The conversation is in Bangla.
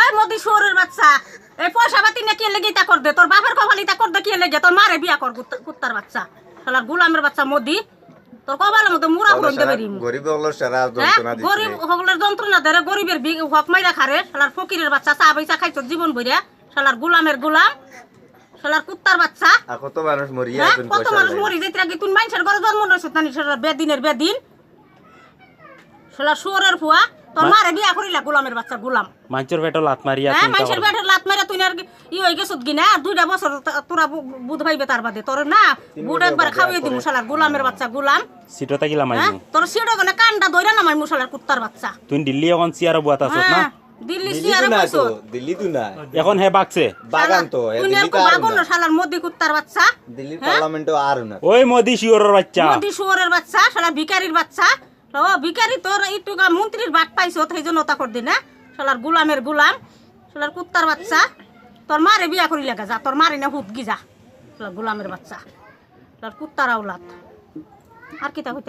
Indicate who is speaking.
Speaker 1: এই মোদি শুয়োরের বাচ্চা, এই পয়সা পাতি না কি লেগে তা কর দে, তোর বাপের কপালি তা কর দে কি লেগে, তোর মারে বিয়া কর কুত্তার বাচ্চা, শালার গোলামের বাচ্চা মোদি, তোর কপালের মধ্যে মুরা ফুরন দেবে রিম।
Speaker 2: গরিব হলো সারা যন্ত্রণা দিছে,
Speaker 1: গরিব হগলের যন্ত্রণা দেরে, গরিবের হক মাইরা খারে, শালার ফকিরের বাচ্চা চা পয়সা খাইছো জীবন ভইরা, শালার গোলামের গোলাম, শালার কুত্তার বাচ্চা।
Speaker 2: কত মানুষ মরিয়া এখন
Speaker 1: কত মানুষ মরি যাইতে আগে তুই মানুষের ঘরে জন্ম নইছ তানি, শালার বেদিনের বেদিন, শালার শুয়োরের ফুয়া, তোর মারে বিয়া করিলা গোলামের বাচ্চা গোলাম।
Speaker 3: মানুষের পেটে লাত মারিয়া
Speaker 1: মানুষের পেটের লাত মারিয়া তুই আর ই হয়ে গেছত কি না, 2টা বছর তোরা বুধ ভাইবে তার বাদে তোর না বুধ একবার খাওয়াই দিমু শালার গোলামের বাচ্চা গোলাম।
Speaker 3: সিটো তাকিলা মাইনু
Speaker 1: তোর সিটো কোনে কান্ডা দইরা না মাইমু শালার কুত্তার বাচ্চা।
Speaker 3: তুই দিল্লি এখন সিয়ার বুয়াত আছস না?
Speaker 1: দিল্লি সিয়ারে বসো,
Speaker 2: দিল্লি তো না,
Speaker 3: এখন হে বাগছে
Speaker 2: বাগান তো
Speaker 1: তুই আর বাগান না শালার মোদি কুত্তার বাচ্চা,
Speaker 2: দিল্লি পার্লামেন্টও আর না।
Speaker 3: ওই মোদি শিওরের বাচ্চা,
Speaker 1: মোদি শুয়োরের বাচ্চা, শালা ভিখারির বাচ্চা। ও ভিখারি তোর একটু মন্ত্রীর বাট পাইছো সেই জন্য তা কর দি না, শালার গোলামের গোলাম, শালার কুত্তার বাচ্চা। তোর মারে বিয়া করি লাগা যা, তোর মারি না হুত গি যা, শালার গোলামের বাচ্চা, শালার কুত্তার আওলাদ। আর কি তা